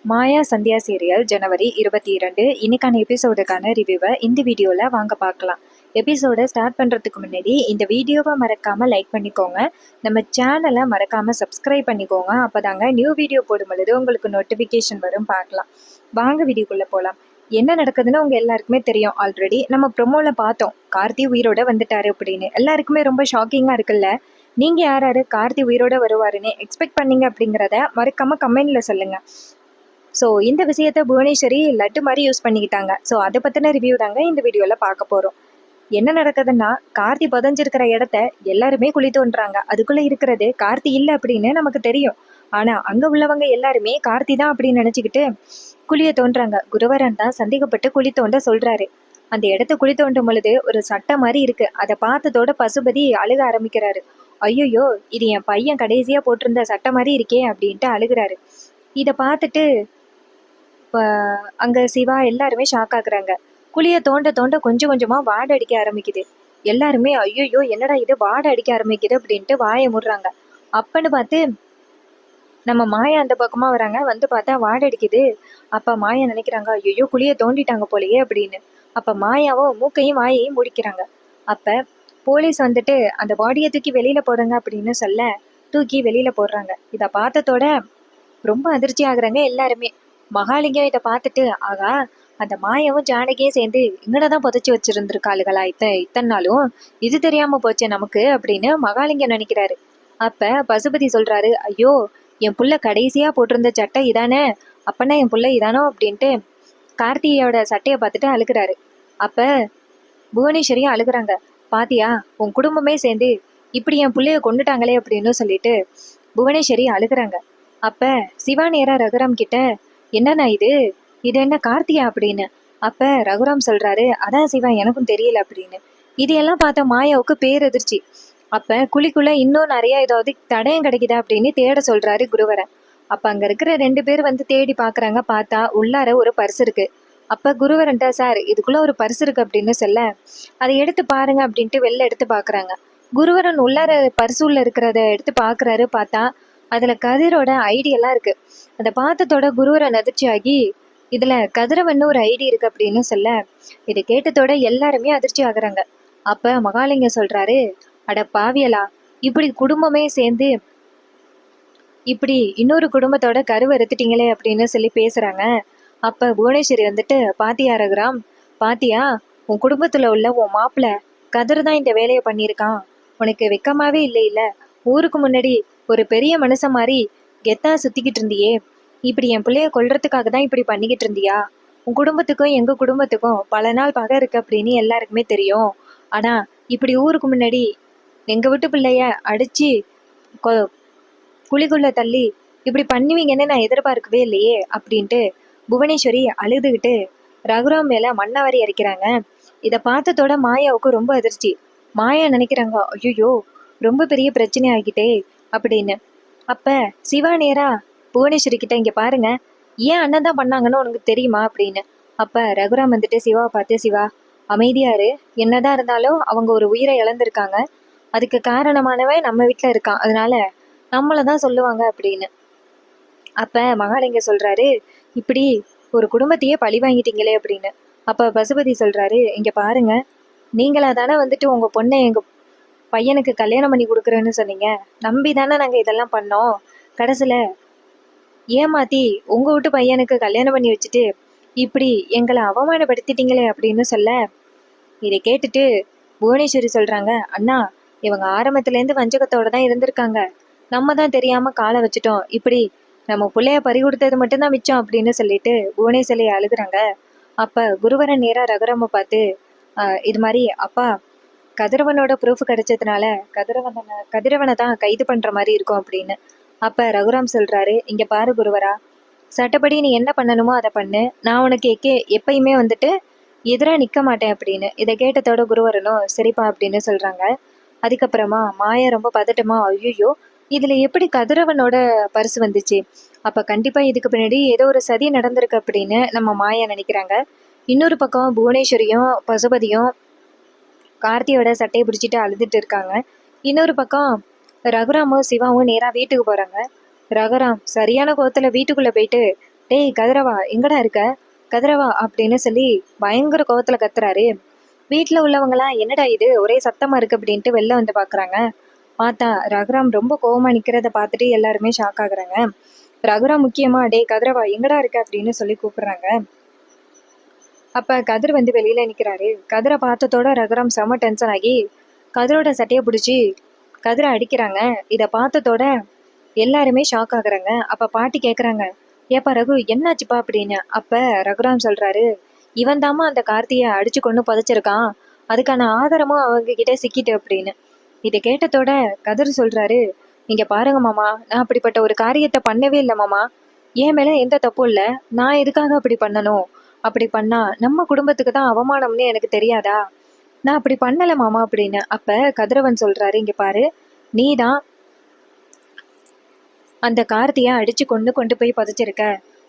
மாயா Sandhya serial ஜனவரி 22 இன்னைக்கான எபிசோடுக்கான ரிவ்யூவை இந்த வீடியோவில் வாங்க பார்க்கலாம். எபிசோடை ஸ்டார்ட் பண்ணுறதுக்கு முன்னாடி இந்த வீடியோவை மறக்காமல் லைக் பண்ணிக்கோங்க. நம்ம சேனலை மறக்காமல் சப்ஸ்கிரைப் பண்ணிக்கோங்க. அப்போ தாங்க நியூ வீடியோ போடும் பொழுது உங்களுக்கு நோட்டிஃபிகேஷன் வரும். பார்க்கலாம் வாங்க வீடியோக்குள்ளே போகலாம். என்ன நடக்குதுன்னு உங்கள் எல்லாருக்குமே தெரியும். ஆல்ரெடி நம்ம ப்ரொமோவில் பார்த்தோம், கார்த்தி உயிரோட வந்துட்டாரு அப்படின்னு. எல்லாருக்குமே ரொம்ப ஷாக்கிங்காக இருக்குல்ல. நீங்கள் யார் யார் கார்த்தி உயிரோட வருவாருன்னு எக்ஸ்பெக்ட் பண்ணீங்க அப்படிங்கிறத மறக்காமல் கமெண்டில் சொல்லுங்கள். ஸோ இந்த விஷயத்த புவனேஸ்வரி லட்டு மாதிரி யூஸ் பண்ணிக்கிட்டாங்க. ஸோ அதை பற்றின ரிவ்யூ தாங்க இந்த வீடியோவில் பார்க்க போகிறோம். என்ன நடக்குதுன்னா, கார்த்தி புதஞ்சிருக்கிற இடத்த எல்லாருமே குழி தோன்றாங்க. அதுக்குள்ளே இருக்கிறது கார்த்தி இல்லை அப்படின்னு நமக்கு தெரியும். ஆனால் அங்கே உள்ளவங்க எல்லாருமே கார்த்தி தான் அப்படின்னு நினச்சிக்கிட்டு குழியை தோன்றாங்க. குருவரன் தான் சந்தேகப்பட்டு குழி தோண்ட சொல்கிறாரு. அந்த இடத்த குழி தோண்டும் பொழுது ஒரு சட்டை மாதிரி இருக்கு. அதை பார்த்ததோட பசுபதி அழுக ஆரம்பிக்கிறாரு. ஐயோயோ, இது என் பையன் கடைசியாக போட்டிருந்த சட்டை மாதிரி இருக்கே அப்படின்ட்டு அழுகிறாரு. இதை பார்த்துட்டு இப்போ அங்கே சிவா எல்லாருமே ஷாக் ஆகுறாங்க. குழியை தோண்ட தோண்ட கொஞ்சம் கொஞ்சமாக வாடை அடிக்க ஆரம்பிக்குது. எல்லாருமே ஐயோ என்னடா இது வாடை அடிக்க ஆரம்பிக்குது அப்படின்ட்டு வாயை முடுறாங்க. அப்பன்னு பார்த்து நம்ம மாயா அந்த பக்கமாக வராங்க. வந்து பார்த்தா வாடை அடிக்குது. அப்போ மாயா நினைக்கிறாங்க, ஐயோ குழியை தோண்டிட்டாங்க போலையே அப்படின்னு. அப்போ மாயாவும் மூக்கையும் வாயையும் முடிக்கிறாங்க. அப்போ போலீஸ் வந்துட்டு அந்த பாடியை தூக்கி வெளியில் போடுங்க அப்படின்னு சொல்ல தூக்கி வெளியில் போடுறாங்க. இதை பார்த்ததோட ரொம்ப அதிர்ச்சி ஆகுறாங்க எல்லாருமே. மகாலிங்கம் இதை பார்த்துட்டு, ஆகா அந்த மாயாவும் ஜானகியும் சேர்ந்து இங்கனதான் புதைச்சி வச்சிருந்துருக்காளுகளா இத்தனை நாளும், இது தெரியாம போச்சே நமக்கு அப்படின்னு மகாலிங்கம் நினைக்கிறாரு. அப்ப பசுபதி சொல்றாரு, ஐயோ என் புள்ள கடைசியா போட்டிருந்த சட்டை இதானே, அப்பனா என் புள்ள இதானோ அப்படின்ட்டு கார்த்தியோட சட்டையை பார்த்துட்டு அழுகிறாரு. அப்ப புவனேஸ்வரியும் அழுகுறாங்க. பாத்தியா உன் குடும்பமே சேர்ந்து இப்படி என் பிள்ளைய கொண்டுட்டாங்களே அப்படின்னு சொல்லிட்டு புவனேஸ்வரி அழுகுறாங்க. அப்ப சிவா நேரா ரகுராம் கிட்ட, என்னண்ணா இது என்ன கார்த்தியா அப்படின்னு. அப்ப ரகுராம் சொல்றாரு, அதான் சிவா எனக்கும் தெரியல அப்படின்னு. இதையெல்லாம் பார்த்த மாயாவுக்கு பேரதிர்ச்சி. அப்ப குழிக்குள்ள இன்னும் நிறைய ஏதாவது தடயம் கிடைக்குதா அப்படின்னு தேட சொல்றாரு குருவரன். அப்ப அங்க இருக்கிற 2 பேர் வந்து தேடி பாக்குறாங்க. பார்த்தா உள்ளார ஒரு பர்ஸ் இருக்கு. அப்ப குருவரன்ட்ட, சார் இதுக்குள்ள ஒரு பர்ஸ் இருக்கு அப்படின்னு சொல்ல, அதை எடுத்து பாருங்க அப்படின்ட்டு வெளில எடுத்து பாக்குறாங்க. குருவரன் உள்ளார பர்ஸ் உள்ள இருக்கிறத எடுத்து பாக்குறாரு. பார்த்தா அதுல கதிரோட ஐடி எல்லாம் இருக்கு. அதை பார்த்ததோட குருவரன் அதிர்ச்சியாகி, இதுல கதிரவன் ஒரு ஐடி இருக்கு அப்படின்னு சொல்ல, இதை கேட்டதோட எல்லாருமே அதிர்ச்சி ஆகுறாங்க. அப்ப மகாலிங்கம் சொல்றாரு, அட பாவியலா, இப்படி குடும்பமே சேர்ந்து இப்படி இன்னொரு குடும்பத்தோட கருவை எடுத்துட்டீங்களே அப்படின்னு சொல்லி பேசுறாங்க. அப்ப புவனேஸ்வரி வந்துட்டு, பாத்தியா ரகுராம், பாத்தியா உன் குடும்பத்துல உள்ள உன் மாப்பிள்ள கதிர் தான் இந்த வேலையை பண்ணியிருக்கான். உனக்கு வெக்கமாவே இல்லை இல்ல? ஊருக்கு முன்னாடி ஒரு பெரிய மனுஷன் மாதிரி கெத்தா சுத்திக்கிட்டு இருந்தியே, இப்படி என் பிள்ளைய கொல்றதுக்காக தான் இப்படி பண்ணிக்கிட்டு இருந்தியா? உன் குடும்பத்துக்கும் எங்க குடும்பத்துக்கும் பல நாள் பகை இருக்கு அப்படின்னு எல்லாருக்குமே தெரியும். ஆனா இப்படி ஊருக்கு முன்னாடி எங்க வீட்டு பிள்ளைய அடிச்சு குழிக்குள்ள தள்ளி இப்படி பண்ணுவீங்கன்னு நான் எதிர்பார்க்கவே இல்லையே அப்படின்ட்டு புவனேஸ்வரி அழுதுகிட்டு ரகுராம் மேல மண்ணவாரி அரைக்கிறாங்க. இதை பார்த்ததோட மாயாவுக்கு ரொம்ப அதிர்ச்சி. மாயா நினைக்கிறாங்க, ஐயோ ரொம்ப பெரிய பிரச்சனை ஆகிட்டே அப்படின்னு. அப்ப சிவா நேரா புவனேஸ்வரி கிட்ட, இங்க பாருங்க, ஏன் அண்ணன் தான் பண்ணாங்கன்னு உனக்கு தெரியுமா அப்படின்னு. அப்ப ரகுராம் வந்துட்டு சிவாவை பார்த்து, சிவா அமைதியாரு, என்னதான் இருந்தாலும் அவங்க ஒரு உயிரை இழந்திருக்காங்க. அதுக்கு காரணமானவன் நம்ம வீட்டுல இருக்கான், அதனால நம்மளதான் சொல்லுவாங்க அப்படின்னு. அப்ப மகாலிங்க சொல்றாரு, இப்படி ஒரு குடும்பத்தையே பழி வாங்கிட்டீங்களே அப்படின்னு. அப்ப பசுபதி சொல்றாரு, இங்க பாருங்க, நீங்களா தானே வந்துட்டு உங்க பொண்ணை எங்க பையனுக்கு கல்யாணம் பண்ணி கொடுக்குறேன்னு சொன்னீங்க. நம்பி தானே நாங்க இதெல்லாம் பண்ணோம். கடைசியில ஏமாத்தி உங்க வீட்டு பையனுக்கு கல்யாணம் பண்ணி வச்சுட்டு இப்படி எங்களை அவமானப்படுத்திட்டீங்களே அப்படின்னு சொல்ல, இதை கேட்டுட்டு புவனேஸ்வரி சொல்றாங்க, அண்ணா இவங்க ஆரம்பத்துலேருந்து வஞ்சகத்தோட தான் இருந்திருக்காங்க. நம்ம தான் தெரியாம காலை வச்சுட்டோம். இப்படி நம்ம பிள்ளைய பறி கொடுத்தது மட்டும்தான் மிச்சம் அப்படின்னு சொல்லிட்டு புவனேஸ்வரி அழுகுறாங்க. அப்ப குருவரன் நேரா ரகுராம பார்த்து, இது மாதிரி அப்பா கதிரவனோட ப்ரூஃப் கிடைச்சதுனால கதிரவனை தான் கைது பண்ற மாதிரி இருக்கும் அப்படின்னு. அப்ப ரகுராம் சொல்றாரு, இங்க பாரு குருவரா, சட்டப்படி நீ என்ன பண்ணணுமோ அதை பண்ணு. நான் உனக்கு எப்பயுமே வந்துட்டு எதிராக நிற்க மாட்டேன் அப்படின்னு. இதை கேட்டதோட குருவரனும் சரிப்பா அப்படின்னு சொல்றாங்க. அதுக்கப்புறமா மாயா ரொம்ப பதட்டமா, ஐயோ இதுல எப்படி கதிரவனோட பரிசு வந்துச்சு? அப்ப கண்டிப்பா இதுக்கு பின்னாடி ஏதோ ஒரு சதி நடந்திருக்கு அப்படின்னு நம்ம மாயா நினைக்கிறாங்க. இன்னொரு பக்கம் புவனேஸ்வரியும் பசுபதியும் கார்த்தியோட சட்டையை பிடிச்சிட்டு அழுதுட்டு இருக்காங்க. இன்னொரு பக்கம் ரகுராமும் சிவாவும் நேராக வீட்டுக்கு போகிறாங்க. ரகுராம் சரியான கோவத்தில் வீட்டுக்குள்ளே போயிட்டு டேய் கதிரவா எங்கடா இருக்க, கதிரவா அப்படின்னு சொல்லி பயங்கர கோவத்துல கத்துறாரு. வீட்டுல உள்ளவங்கலாம் என்னடா இது ஒரே சத்தமா இருக்கு அப்படின்ட்டு வெளில வந்து பாக்குறாங்க. பார்த்தா ரகுராம் ரொம்ப கோவமா நிக்கிறத பார்த்துட்டு எல்லாருமே ஷாக் ஆகுறாங்க. ரகுராம் முக்கியமா டேய் கதிரவா எங்கடா இருக்க அப்படின்னு சொல்லி கூப்பிடுறாங்க. அப்ப கதிர் வந்து வெளியில நிக்கிறாரு. கதிரை பார்த்ததோட ரகுராம் செம டென்ஷன் ஆகி கதிரோட சட்டையை பிடிச்சி கதிரை அடிக்கிறாங்க. இதை பார்த்ததோட எல்லாருமே ஷாக் ஆகுறாங்க. அப்ப பாட்டி கேக்குறாங்க, ஏப்பா ரகு என்னாச்சுப்பா அப்படின்னு. அப்ப ரகுராம் சொல்றாரு, இவன் தாமா அந்த கார்த்தியை அடிச்சு கொண்டு புதைச்சிருக்கான், அதுக்கான ஆதாரமும் அவங்க கிட்ட சிக்கிட்டு அப்படின்னு. இதை கேட்டதோட கதிர் சொல்றாரு, இங்க பாருங்க மாமா, நான் அப்படிப்பட்ட ஒரு காரியத்தை பண்ணவே இல்லை மாமா, என் மேல எந்த தப்பும் இல்லை, நான் எதுக்காக அப்படி பண்ணணும், அப்படி பண்ணா நம்ம குடும்பத்துக்கு தான் அவமானம்னு எனக்கு தெரியாதா, நான் அப்படி பண்ணல மாமா அப்படின்னு. அப்ப கதிரவன் சொல்றாரு, இங்க பாரு, நீதான் அந்த கார்த்தியை அடிச்சு கொண்டு போய் புதைச்சிருக்க,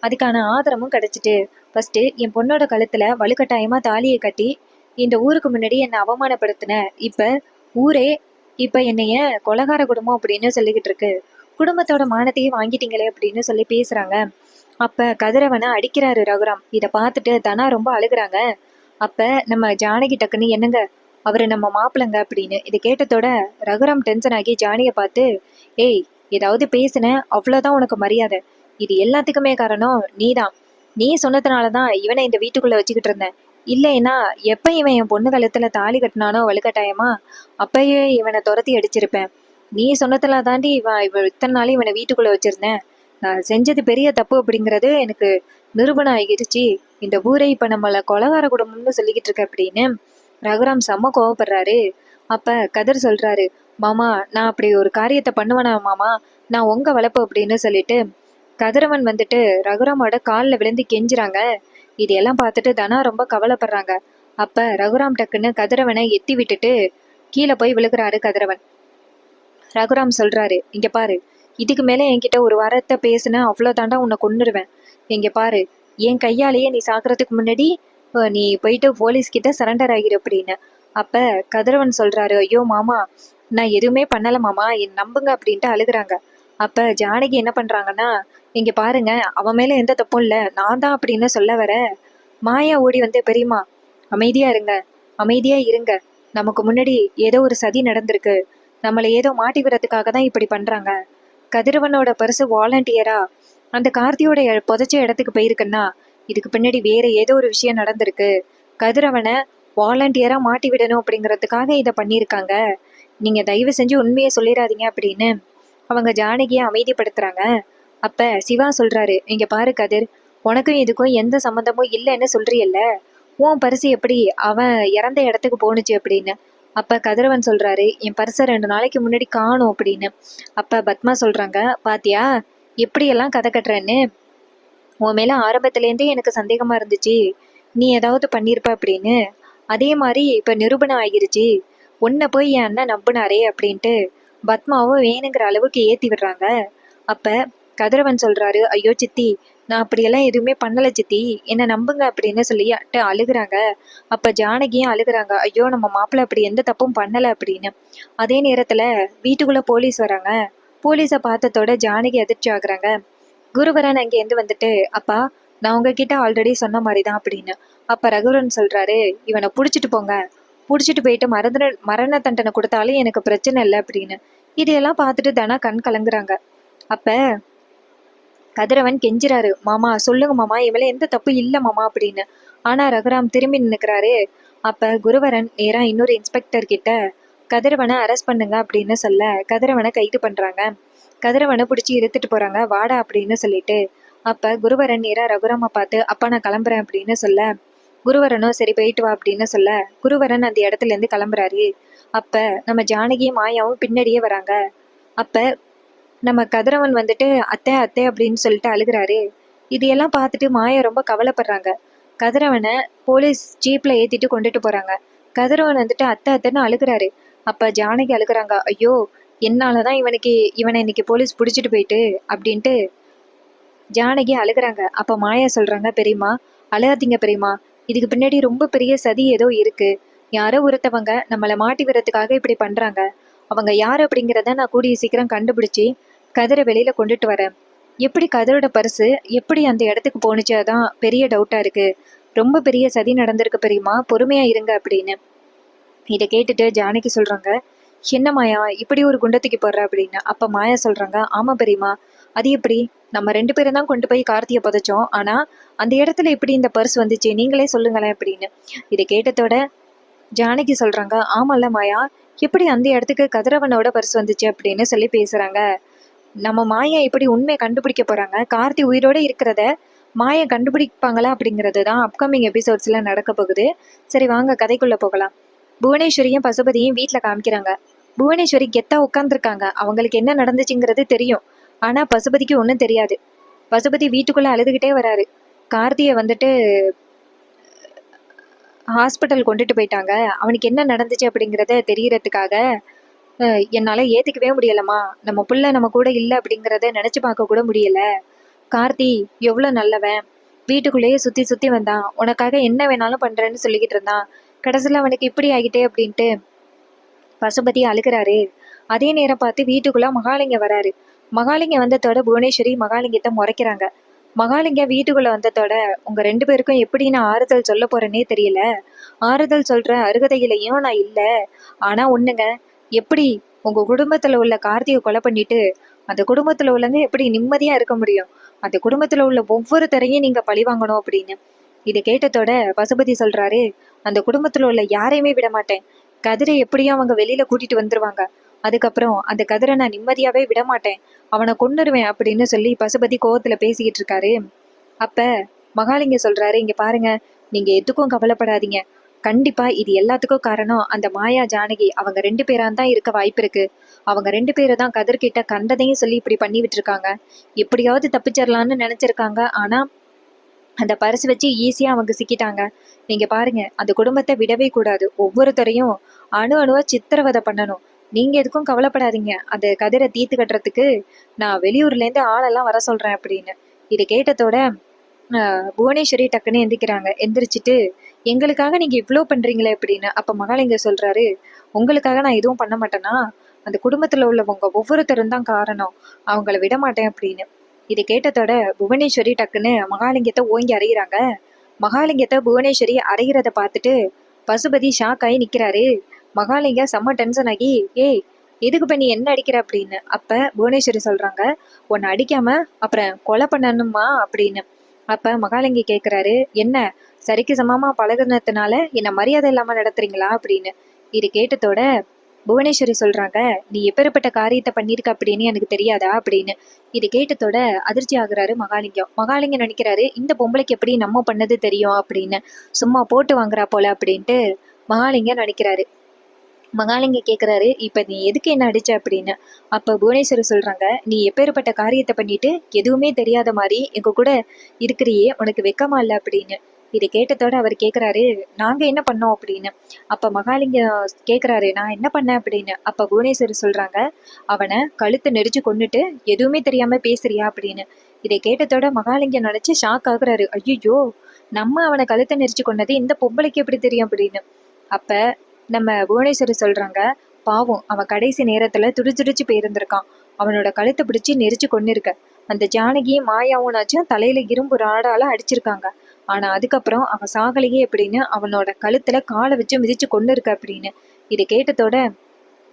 அதுக்கான ஆதாரமும் கிடைச்சிட்டு, ஃபர்ஸ்ட் என் பொண்ணோட கழுத்துல வலுக்கட்டாயமா தாலியை கட்டி இந்த ஊருக்கு முன்னாடி என்னை அவமானப்படுத்தின, இப்ப ஊரே இப்ப என்னைய கொலகார குடும்பம் அப்படின்னு சொல்லிக்கிட்டு இருக்கு, குடும்பத்தோட மானத்தையே வாங்கிட்டீங்களே அப்படின்னு சொல்லி பேசுறாங்க. அப்ப கதிரவனை அடிக்கிறாரு ரகுராம். இதை பார்த்துட்டு தனா ரொம்ப அழுகுறாங்க. அப்ப நம்ம ஜானகி டக்குன்னு என்னங்க அவரு நம்ம மாப்பிள்ளங்க அப்படின்னு. இதை கேட்டதோட ரகுராம் டென்ஷன் ஆகி ஜானியை பார்த்து, ஏய் ஏதாவது பேசுன அவ்வளோதான் உனக்கு மரியாதை, இது எல்லாத்துக்குமே காரணம் நீதான், நீ சொன்னதுனாலதான் இவனை இந்த வீட்டுக்குள்ள வச்சுக்கிட்டு இருந்தேன், இல்லைன்னா எப்ப இவன் என் பொண்ணு கழுத்துல தாலி கட்டினானோ வலுக்கட்டாயமா அப்பயே இவனை துரத்தி அடிச்சிருப்பேன், நீ சொன்னதுல தாண்டி இவன் இத்தனை நாளும் இவனை வீட்டுக்குள்ள வச்சிருந்தேன், நான் செஞ்சது பெரிய தப்பு அப்படிங்கிறது எனக்கு நிரூபணம் ஆகிடுச்சு, இந்த ஊரை இப்ப நம்மள கொலகார குடும்பம்னு சொல்லிக்கிட்டு இருக்க அப்படின்னு ரகுராம் செம்ம கோவப்படுறாரு. அப்ப கதிர் சொல்றாரு, மாமா நான் அப்படி ஒரு காரியத்தை பண்ணுவேனா மாமா, நான் உங்க வளர்ப்பு அப்படின்னு சொல்லிட்டு கதிரவன் வந்துட்டு ரகுராமோட காலில் விழுந்து கெஞ்சுறாங்க. இதையெல்லாம் பார்த்துட்டு தனா ரொம்ப கவலைப்படுறாங்க. அப்ப ரகுராம் டக்குன்னு கதிரவனை எத்தி விட்டுட்டு கீழே போய் விழுகிறாரு கதிரவன். ரகுராம் சொல்றாரு, இங்க பாரு, இதுக்கு மேல என்கிட்ட ஒரு வாரத்தை பேசுன அவ்வளோதாண்டா உன்னை கொன்னுருவேன், இங்க பாரு, என் கையாலேயே நீ சாக்குறதுக்கு முன்னாடி நீ போயிட்டு போலீஸ் கிட்ட சரண்டர் ஆகிரு அப்படின்னு. அப்ப கதிரவன் சொல்றாரு, ஐயோ மாமா நான் எதுவுமே பண்ணல மாமா, என் நம்புங்க அப்படின்ட்டு அழுகுறாங்க. அப்ப ஜானகி என்ன பண்றாங்கன்னா, இங்க பாருங்க அவன் மேல எந்த தப்பும் இல்ல, நான் தான் அப்படின்னு சொல்ல வர மாயா ஓடி வந்து, பெரியம்மா அமைதியா இருங்க, அமைதியா இருங்க, நமக்கு முன்னாடி ஏதோ ஒரு சதி நடந்திருக்கு, நம்மளை ஏதோ மாட்டி விடுறதுக்காக தான் இப்படி பண்றாங்க, கதிரவனோட பரிசு வாலண்டியரா அந்த கார்த்தியோட புதைச்ச இடத்துக்கு போயிருக்குன்னா இதுக்கு பின்னாடி வேற ஏதோ ஒரு விஷயம் நடந்திருக்கு, கதிரவனை வாலண்டியரா மாட்டி விடணும் அப்படிங்கிறதுக்காக இதை பண்ணியிருக்காங்க, நீங்க தயவு செஞ்சு உண்மையை சொல்லிடாதீங்க அப்படின்னு அவங்க ஜானகியை அமைதிப்படுத்துறாங்க. அப்ப சிவா சொல்றாரு, இங்க பாரு கதிர், உனக்கும் இதுக்கும் எந்த சம்மந்தமும் இல்லைன்னு சொல்றியல்ல, உன் பரிசு எப்படி அவன் இறந்த இடத்துக்கு போணுச்சு அப்படின்னு. அப்ப கதிரவன் சொல்றாரு, என் பரிசை 2 நாளைக்கு முன்னாடி காணும் அப்படின்னு. அப்ப பத்மா சொல்றாங்க, பாத்தியா எப்படியெல்லாம் கதை கட்டுறேன்னு, உன் மேல ஆரம்பத்திலேருந்தே எனக்கு சந்தேகமா இருந்துச்சு, நீ ஏதாவது பண்ணிருப்ப அப்படின்னு, அதே மாதிரி இப்ப நிரூபணம் ஆகிருச்சு, உன்னை போய் என் அண்ணன் நம்பினாரே அப்படின்ட்டு பத்மாவும் வேணுங்கிற அளவுக்கு ஏத்தி விடுறாங்க. அப்ப கதிரவன் சொல்றாரு, ஐயோ சித்தி நான் அப்படியெல்லாம் எதுவுமே பண்ணல சித்தி, என்ன நம்புங்க அப்படின்னு சொல்லிட்டு அழுகுறாங்க. அப்ப ஜானகியும் அழுகுறாங்க, ஐயோ நம்ம மாப்பிள்ளை அப்படி எந்த தப்பும் பண்ணல அப்படின்னு. அதே நேரத்துல வீட்டுக்குள்ள போலீஸ் வராங்க. போலீஸை பார்த்ததோட ஜானகி அதிர்ச்சி ஆகுறாங்க. குருவரன் அங்கேருந்து வந்துட்டு, அப்பா நான் உங்ககிட்ட ஆல்ரெடி சொன்ன மாதிரிதான் அப்படின்னு. அப்ப ரகுவரன் சொல்றாரு, இவனை புடிச்சிட்டு போங்க, புடிச்சிட்டு போயிட்டு மரண தண்டனை கொடுத்தாலும் எனக்கு பிரச்சனை இல்லை அப்படின்னு. இதையெல்லாம் பார்த்துட்டு தனா கண் கலங்குறாங்க. அப்ப கதிரவன் கெஞ்சுறாரு, மாமா சொல்லுங்க மாமா, இவள எந்த தப்பு இல்லை மாமா அப்படின்னு. ஆனா ரகுராம் திரும்பி நின்னுக்கிறாரு. அப்ப குருவரன் நேரா இன்னொரு இன்ஸ்பெக்டர் கிட்ட கதிரவனை அரெஸ்ட் பண்ணுங்க அப்படின்னு சொல்ல கதிரவனை கைது பண்றாங்க. கதிரவனை பிடிச்சி இழுத்துட்டு போறாங்க, வாடா அப்படின்னு சொல்லிட்டு. அப்ப குருவரன் நேரா ரகுராம பார்த்து, அப்பா நான் கிளம்புறேன் அப்படின்னு சொல்ல குருவரனும் சரி போயிட்டு வா அப்படின்னு சொல்ல குருவரன் அந்த இடத்துல இருந்து கிளம்புறாரு. அப்ப நம்ம ஜானகியும் மாயாவும் பின்னாடியே வராங்க. அப்ப நம்ம கதிரவன் வந்துட்டு அத்தை அத்தை அப்படின்னு சொல்லிட்டு அழுகுறாரு. இதையெல்லாம் பார்த்துட்டு மாயா ரொம்ப கவலைப்படுறாங்க. கதிரவனை போலீஸ் ஜீப்ல ஏத்திட்டு கொண்டுட்டு போறாங்க. கதிரவன் வந்துட்டு அத்தை அத்தைன்னு அழுகுறாரு. அப்ப ஜானகி அழுகுறாங்க, ஐயோ என்னாலதான் இவனை இன்னைக்கு போலீஸ் பிடிச்சிட்டு போயிட்டு அப்படின்ட்டு ஜானகி அழுகுறாங்க. அப்ப மாயா சொல்றாங்க, பெரியம்மா அழுகாதீங்க பெரியம்மா, இதுக்கு பின்னாடி ரொம்ப பெரிய சதி ஏதோ இருக்கு, யாரோ ஒருத்தவங்க நம்மளை மாட்டி விடுறதுக்காக இப்படி பண்றாங்க, அவங்க யாரு அப்படிங்கிறத நான் கூடிய சீக்கிரம் கண்டுபிடிச்சி கதிரை வெளியில கொண்டுட்டு வரேன், எப்படி கதிரோட பர்ஸு எப்படி அந்த இடத்துக்கு போணுச்சு அதான் பெரிய டவுட்டாக இருக்குது. ரொம்ப பெரிய சதி நடந்திருக்கு பெரியம்மா, பொறுமையாக இருங்க அப்படின்னு. இதை கேட்டுட்டு ஜானகி சொல்கிறாங்க, என்ன மாயா இப்படி ஒரு குண்டத்துக்கு போடுற அப்படின்னு. அப்போ மாயா சொல்கிறாங்க, ஆமாம் பெரியம்மா, அது எப்படி நம்ம 2 பேரும் தான் கொண்டு போய் கார்த்தியை புதைச்சோம், ஆனால் அந்த இடத்துல எப்படி இந்த பர்ஸ் வந்துச்சு நீங்களே சொல்லுங்களேன் அப்படின்னு. இதை கேட்டதோட ஜானகி சொல்கிறாங்க, ஆமாம்ல மாயா, எப்படி அந்த இடத்துக்கு கதிரவனோட பர்ஸ் வந்துச்சு அப்படின்னு சொல்லி பேசுகிறாங்க. நம்ம மாயா இப்படி உண்மையை கண்டுபிடிக்க போகிறாங்க, கார்த்தி உயிரோடு இருக்கிறத மாயா கண்டுபிடிப்பாங்களா அப்படிங்கிறது தான் அப்கமிங் எபிசோட்ஸில் நடக்க போகுது. சரி வாங்க கதைக்குள்ளே போகலாம். புவனேஸ்வரியும் பசுபதியும் வீட்டில் காமிக்கிறாங்க. புவனேஸ்வரி கெத்தா உட்காந்துருக்காங்க. அவங்களுக்கு என்ன நடந்துச்சுங்கிறது தெரியும், ஆனால் பசுபதிக்கு ஒன்றும் தெரியாது. பசுபதி வீட்டுக்குள்ளே அழுதுகிட்டே வராரு. கார்த்தியை வந்துட்டு ஹாஸ்பிட்டல் கொண்டுட்டு போயிட்டாங்க, அவனுக்கு என்ன நடந்துச்சு அப்படிங்கிறத தெரியறதுக்காக என்னால் ஏற்றுக்கவே முடியலம்மா, நம்ம புள்ள நம்ம கூட இல்லை அப்படிங்கிறத நினச்சி பார்க்க கூட முடியலை. கார்த்தி எவ்வளோ நல்லவன், வீட்டுக்குள்ளேயே சுற்றி சுற்றி வந்தான், உனக்காக என்ன வேணாலும் பண்ணுறேன்னு சொல்லிக்கிட்டு இருந்தான், கடைசியில் அவனுக்கு இப்படி ஆகிட்டே அப்படின்ட்டு பசுபதி அழுகிறாரு. அதே நேரம் பார்த்து வீட்டுக்குள்ளே மகாலிங்க வராரு. மகாலிங்க வந்ததோட புவனேஸ்வரி மகாலிங்கத்தை முறைக்கிறாங்க. மகாலிங்க வீட்டுக்குள்ளே வந்ததோட உங்கள் 2 பேருக்கும் எப்படி நான் ஆறுதல் சொல்ல போகிறேன்னே தெரியல, ஆறுதல் சொல்கிற அருகதையிலையும் நான் இல்லை. ஆனால் ஒன்றுங்க, எப்படி உங்கள் குடும்பத்தில் உள்ள கார்த்தியை கொலை பண்ணிட்டு அந்த குடும்பத்தில் உள்ளவங்க எப்படி நிம்மதியாக இருக்க முடியும், அந்த குடும்பத்தில் உள்ள ஒவ்வொருத்தரையும் நீங்கள் பழி வாங்கணும் அப்படின்னு. இதை கேட்டதோட பசுபதி சொல்கிறாரு, அந்த குடும்பத்தில் உள்ள யாரையுமே விட மாட்டேன், கதிரை எப்படியும் அவங்க வெளியில் கூட்டிகிட்டு வந்துடுவாங்க, அதுக்கப்புறம் அந்த கதிரை நான் நிம்மதியாகவே விட மாட்டேன், அவனை கொன்னுருவேன் அப்படின்னு சொல்லி பசுபதி கோவத்தில் பேசிக்கிட்டு இருக்காரு. அப்போ மகாலிங்க சொல்கிறாரு, இங்கே பாருங்க, நீங்கள் எதுக்கும் கவலைப்படாதீங்க, கண்டிப்பா இது எல்லாத்துக்கும் காரணம் அந்த மாயா ஜானகி, அவங்க 2 பேரா தான் இருக்க வாய்ப்பு இருக்கு. அவங்க 2 பேரை தான் கதிர்கிட்ட கண்டதையும் சொல்லி இப்படி பண்ணி விட்டுருக்காங்க. எப்படியாவது தப்பிச்சிடலான்னு நினைச்சிருக்காங்க, ஆனா அந்த பரிசு வச்சு ஈஸியா அவங்க சிக்கிட்டாங்க. நீங்க பாருங்க, அந்த குடும்பத்தை விடவே கூடாது, ஒவ்வொருத்தரையும் அணு அணுவா சித்திரவதை பண்ணணும். நீங்க எதுக்கும் கவலைப்படாதீங்க, அந்த கதிரை தீர்த்து கட்டுறதுக்கு நான் வெளியூர்ல இருந்து ஆளெல்லாம் வர சொல்றேன் அப்படின்னு. இதை கேட்டதோட புவனேஸ்வரி டக்குன்னு எந்திக்கிறாங்க. எந்திரிச்சிட்டு, எங்களுக்காக நீங்க இவ்வளோ பண்றீங்களே அப்படின்னு. அப்ப மகாலிங்க சொல்றாரு, உங்களுக்காக நான் எதுவும் பண்ண மாட்டேனா, அந்த குடும்பத்துல உள்ளவங்க ஒவ்வொருத்தரும் தான் காரணம், அவங்கள விட மாட்டேன் அப்படின்னு. இதை கேட்டதோட புவனேஸ்வரி டக்குன்னு மகாலிங்கத்தை ஓங்கி அறையிறாங்க. மகாலிங்கத்தை புவனேஸ்வரி அறைகிறத பார்த்துட்டு பசுபதி ஷாக் ஆகி நிக்கிறாரு. மகாலிங்க செம்ம டென்ஷன் ஆகி, ஏய் எதுக்கு பண்ணி என்ன அடிக்கிற அப்படின்னு. அப்ப புவனேஸ்வரி சொல்றாங்க, உன்னை அடிக்காம அப்புறம் கொலை பண்ணணுமா அப்படின்னு. அப்ப மகாலிங்கி கேட்குறாரு, என்ன சரிக்கு சமமா பழகுனதுனால என்ன மரியாதை இல்லாம நடத்துறீங்களா அப்படின்னு. இது கேட்டதோட புவனேஸ்வரி சொல்றாங்க, நீ எப்பேற்பட்ட காரியத்தை பண்ணியிருக்க அப்படின்னு எனக்கு தெரியாதா அப்படின்னு. இது கேட்டதோட அதிர்ச்சி ஆகுறாரு மகாலிங்கம். மகாலிங்கம் நினைக்கிறாரு, இந்த பொம்பளைக்கு எப்படி நம்ம பண்ணது தெரியும் அப்படின்னு, சும்மா போட்டு வாங்குறா போல அப்படின்ட்டு மகாலிங்கம் நினைக்கிறாரு. மகாலிங்க கேட்குறாரு, இப்போ நீ எதுக்கு என்ன அடிச்ச அப்படின்னு. அப்போ புவனேஸ்வரி சொல்கிறாங்க, நீ எப்பேற்பட்ட காரியத்தை பண்ணிட்டு எதுவுமே தெரியாத மாதிரி எங்கள் கூட இருக்கிறியே, உனக்கு வெக்கமா இல்லை அப்படின்னு. இதை கேட்டதோட அவர் கேட்குறாரு, நாங்கள் என்ன பண்ணோம் அப்படின்னு. அப்போ மகாலிங்க கேட்குறாரு, நான் என்ன பண்ணேன் அப்படின்னு. அப்போ புவனேஸ்வரி சொல்கிறாங்க, அவனை கழுத்தை நெரிச்சு கொண்டுட்டு எதுவுமே தெரியாமல் பேசுறியா அப்படின்னு. இதை கேட்டதோட மகாலிங்கம் நினச்சி ஷாக் ஆகுறாரு. ஐயோ, நம்ம அவனை கழுத்தை நெரிச்சு கொண்டது இந்த பொம்பளைக்கு எப்படி தெரியும் அப்படின்னு. அப்போ நம்ம புவனேஸ்வரி சொல்கிறாங்க, பாவம் அவன் கடைசி நேரத்தில் துடிச்சு போயிருந்திருக்கான், அவனோட கழுத்தை பிடிச்சி நெரிச்சு கொண்டு இருக்க. அந்த ஜானகியும் மாயாவும்னாச்சும் தலையில் இரும்பு ராடால அடிச்சிருக்காங்க, ஆனால் அதுக்கப்புறம் அவன் சாகலையே அப்படின்னு அவனோட கழுத்தில் காலை வச்சு மிதிச்சு கொண்டு இருக்க அப்படின்னு. இதை கேட்டதோட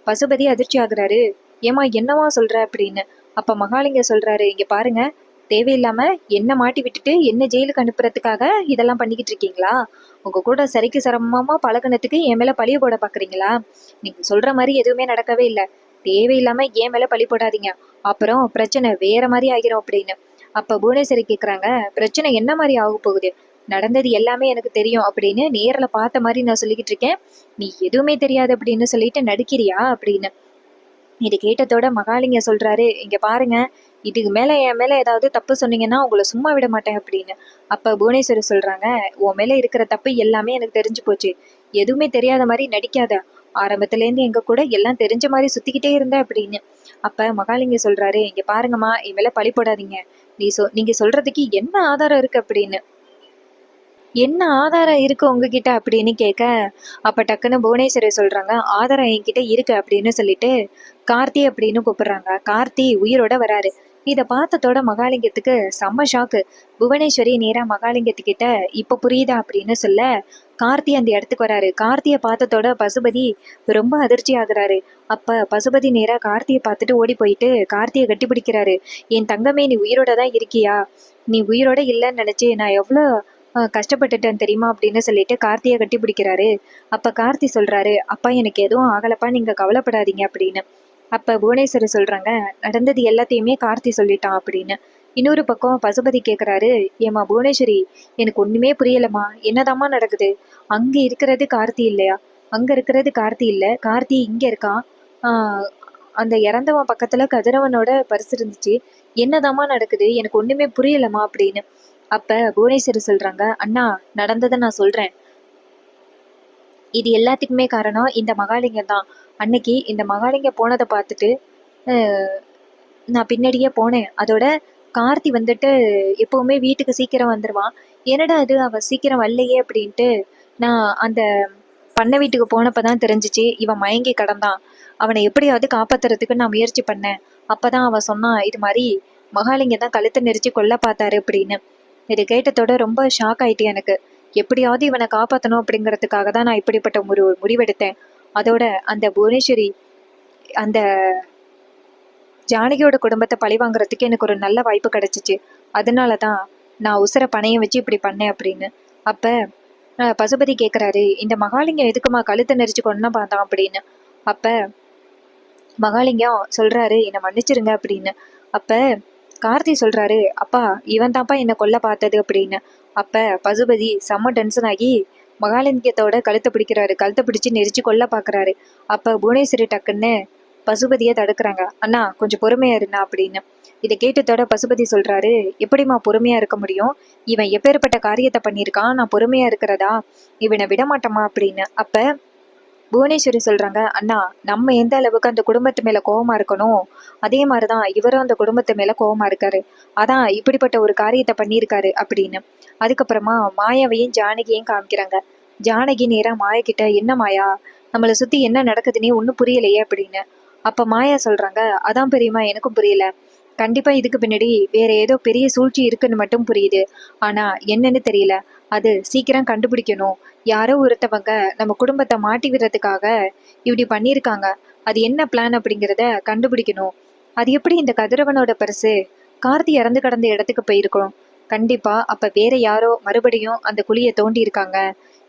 பசுபதி அதிர்ச்சி ஆகுறாரு. ஏமா என்னவா சொல்கிற அப்படின்னு. அப்போ மகாலிங்க சொல்கிறாரு, இங்கே பாருங்க, தேவையில்லாம என்ன மாட்டி விட்டுட்டு என்ன ஜெயிலுக்கு அனுப்புறதுக்காக இதெல்லாம் பண்ணிக்கிட்டு இருக்கீங்களா, உங்க கூட சரிக்கு சரமமா பழகினத்துக்கு என் மேல பழிய போட பாக்குறீங்களா, நீங்க சொல்ற மாதிரி எதுவுமே நடக்கவே இல்லை, தேவையில்லாம என் மேல பழி போடாதீங்க, அப்புறம் பிரச்சனை வேற மாதிரி ஆகிரும் அப்படின்னு. அப்ப புவனேஸ்வரி கேக்குறாங்க, பிரச்சனை என்ன மாதிரி ஆக போகுது, நடந்தது எல்லாமே எனக்கு தெரியும் அப்படின்னு நேர்ல பார்த்த மாதிரி நான் சொல்லிக்கிட்டு இருக்கேன், நீ எதுவுமே தெரியாது அப்படின்னு சொல்லிட்டு நடிக்கிறியா அப்படின்னு. இது கேட்டதோட மகாலிங்க சொல்றாரு, இங்க பாருங்க, இதுக்கு மேல என் மேல ஏதாவது தப்பு சொன்னீங்கன்னா உங்களை சும்மா விட மாட்டேன் அப்படின்னு. அப்ப புவனேஸ்வரி சொல்றாங்க, உன் மேல இருக்கிற தப்பு எல்லாமே எனக்கு தெரிஞ்சு போச்சு, எதுவுமே தெரியாத மாதிரி நடிக்காத, ஆரம்பத்துலேருந்து எங்க கூட எல்லாம் தெரிஞ்ச மாதிரி சுத்திக்கிட்டே இருந்த அப்படின்னு. அப்ப மகாலிங்க சொல்றாரு, இங்க பாருங்கம்மா, என் மேல பழி போடாதீங்க, நீங்க சொல்றதுக்கு என்ன ஆதாரம் இருக்கு அப்படின்னு. என்ன ஆதாரம் இருக்கு உங்ககிட்ட அப்படின்னு கேட்க, அப்ப டக்குன்னு புவனேஸ்வரி சொல்றாங்க, ஆதாரம் என்கிட்ட இருக்கு அப்படின்னு சொல்லிட்டு கார்த்தி அப்படின்னு கூப்பிடுறாங்க. கார்த்தி உயிரோட வராரு. இதை பார்த்ததோட மகாலிங்கத்துக்கு செம்ம ஷாக்கு. புவனேஸ்வரி நேரா மகாலிங்கத்துக்கிட்ட இப்ப புரியுதா அப்படின்னு சொல்ல கார்த்தி அந்த இடத்துக்கு வராரு. கார்த்தியை பார்த்ததோட பசுபதி ரொம்ப அதிர்ச்சி ஆகுறாரு. அப்ப பசுபதி நேரா கார்த்தியை பார்த்துட்டு ஓடி போயிட்டு கார்த்தியை கட்டி பிடிக்கிறாரு. என் தங்கமே, நீ உயிரோட தான் இருக்கியா? நீ உயிரோட இல்லைன்னு நினைச்சு நான் எவ்வளோ கஷ்டப்பட்டுட்டேன் தெரியுமா அப்படின்னு சொல்லிட்டு கார்த்தியை கட்டி பிடிக்கிறாரு. அப்ப கார்த்தி சொல்றாரு, அப்பா எனக்கு எதுவும் ஆகலப்பா, நீங்க கவலைப்படாதீங்க அப்படின்னு. அப்ப புவனேஸ்வரி சொல்றாங்க, நடந்தது எல்லாத்தையுமே கார்த்தி சொல்லிட்டான் அப்படின்னு. இன்னொரு பக்கம் பசுபதி கேக்குறாரு, ஏமா புவனேஸ்வரி, எனக்கு ஒண்ணுமே புரியலம்மா, என்னதாம்மா நடக்குது? அங்க இருக்கிறது கார்த்தி இல்லையா? அங்க இருக்கிறது கார்த்தி இல்ல, கார்த்தி இங்க இருக்கான். ஆஹ் அந்த இறந்தவன் பக்கத்துல கதிரவனோட பரிசு இருந்துச்சு. என்னதாம்மா நடக்குது? எனக்கு ஒண்ணுமே புரியலம்மா அப்படின்னு. அப்ப புவனேஸ்வரி சொல்றாங்க, அண்ணா நடந்ததை நான் சொல்றேன். இது எல்லாத்துக்குமே காரணம் இந்த மகாலிங்கம் தான். அன்னைக்கு இந்த மகாலிங்கம் போனதை பார்த்துட்டு நான் பின்னாடியே போனேன். அதோட கார்த்தி வந்துட்டு எப்பவுமே வீட்டுக்கு சீக்கிரம் வந்துடுவான். என்னடா அது அவன் சீக்கிரம் வரலையே அப்படின்ட்டு நான் அந்த பண்ணை வீட்டுக்கு போனப்போ தான் தெரிஞ்சிச்சு இவன் மயங்கி கிடந்தான். அவனை எப்படியாவது காப்பாத்துறதுக்கு நான் முயற்சி பண்ணேன். அப்பதான் அவன் சொன்னான், இது மாதிரி மகாலிங்கம் தான் கழுத்தை நெரிச்சு கொல்ல பார்த்தாரு அப்படின்னு. இது கேட்டதோட ரொம்ப ஷாக் ஆயிட்டு எனக்கு. எப்படியாவது இவனை காப்பாற்றணும் அப்படிங்கிறதுக்காக தான் நான் இப்படிப்பட்ட ஒரு முடிவெடுத்தேன். அதோட அந்த புவனேஸ்வரி அந்த ஜானகியோட குடும்பத்தை பழி வாங்குறதுக்கு எனக்கு ஒரு நல்ல வாய்ப்பு கிடைச்சிச்சு. அதனால தான் நான் உசுர பணையம் வச்சு இப்படி பண்ணேன் அப்படின்னு. அப்ப பசுபதி கேட்குறாரு, இந்த மகாலிங்கம் எதுக்குமா கழுத்தை நெரிச்சு கொண்டு பார்த்தான் அப்படின்னு. அப்ப மகாலிங்கம் சொல்றாரு, என்னை மன்னிச்சிருங்க அப்படின்னு. அப்ப கார்த்தி சொல்றாரு, அப்பா இவன் தான்ப்பா என்னை கொல்ல பார்த்தது அப்படின்னு. அப்ப பசுபதி செம்ம டென்ஷன் ஆகி மகாலிங்கத்தோட கழுத்தை பிடிக்கிறாரு. கழுத்தை பிடிச்சு நெரிச்சு கொல்ல பாக்குறாரு. அப்ப புவனேஸ்வரி டக்குன்னு பசுபதியை தடுக்கிறாங்க. அண்ணா கொஞ்சம் பொறுமையா இருந்தா அப்படின்னு. இதை கேட்டதோட பசுபதி சொல்றாரு, எப்படிமா பொறுமையா இருக்க முடியும்? இவன் எப்பேற்பட்ட காரியத்தை பண்ணியிருக்கான், நான் பொறுமையா இருக்கிறதா? இவனை விடமாட்டோமா அப்படின்னு. அப்ப புவனேஸ்வரி சொல்றாங்க, அண்ணா நம்ம எந்த அளவுக்கு அந்த குடும்பத்து மேல கோவமா இருக்கணும், அதே மாதிரிதான் இவரும் அந்த குடும்பத்து மேல கோவமா இருக்காரு. அதான் இப்படிப்பட்ட ஒரு காரியத்தை பண்ணியிருக்காரு அப்படின்னு. அதுக்கப்புறமா மாயாவையும் ஜானகியையும் காமிக்கிறாங்க. ஜானகி நேரா மாயா கிட்ட, என்ன மாயா, நம்மளை சுத்தி என்ன நடக்குதுன்னே ஒன்றும் புரியலையே அப்படின்னு. அப்ப மாயா சொல்றாங்க, அதான் பெரியம்மா எனக்கும் புரியல. கண்டிப்பா இதுக்கு பின்னாடி வேற ஏதோ பெரிய சூழ்ச்சி இருக்குன்னு மட்டும் புரியுது. ஆனா என்னன்னு தெரியல. அது சீக்கிரம் கண்டுபிடிக்கணும். யாரோ ஒருத்தவங்க நம்ம குடும்பத்தை மாட்டி விடுறதுக்காக இப்படி பண்ணியிருக்காங்க. அது என்ன பிளான் அப்படிங்கிறத கண்டுபிடிக்கணும். அது எப்படி இந்த கதிரவனோட பரிசு கார்த்தி இறந்து கடந்த இடத்துக்கு போயிருக்கோம். கண்டிப்பா அப்ப வேற யாரோ மறுபடியும் அந்த குழியை தோண்டி இருக்காங்க.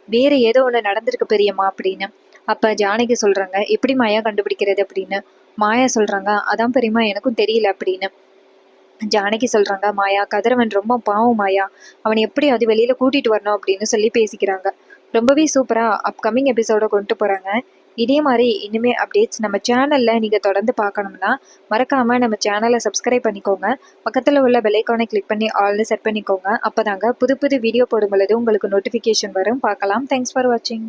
வேற ஏதோ ஒண்ணு நடந்திருக்கு பெரியம்மா அப்படின்னு. அப்ப ஜானகி சொல்றாங்க, எப்படி மாயா கண்டுபிடிக்கிறது அப்படின்னு. மாயா சொல்றாங்க, அதான் பெரியம்மா எனக்கும் தெரியல அப்படின்னு. ஜானகி சொல்றாங்க, மாயா கதிரவன் ரொம்ப பாவம் மாயா, அவனை எப்படியாவது வெளியில கூட்டிட்டு வரணும் அப்படின்னு சொல்லி பேசிக்கிறாங்க. ரொம்பவே சூப்பரா அப்கமிங் எபிசோட கொண்டு போறாங்க. இதே மாதிரி இனிமே அப்டேட்ஸ் நம்ம சேனல்ல நீங்க தொடர்ந்து பார்க்கணும்னா மறக்காம நம்ம சேனலை சப்ஸ்கிரைப் பண்ணிக்கோங்க. பக்கத்துல உள்ள பெல் ஐகானை கிளிக் பண்ணி ஆல்னு செட் பண்ணிக்கோங்க. அப்பதாங்க புது புது வீடியோ போடும் பொழுது உங்களுக்கு நோட்டிஃபிகேஷன் வரும். பார்க்கலாம். தேங்க்ஸ் ஃபார் வாட்சிங்.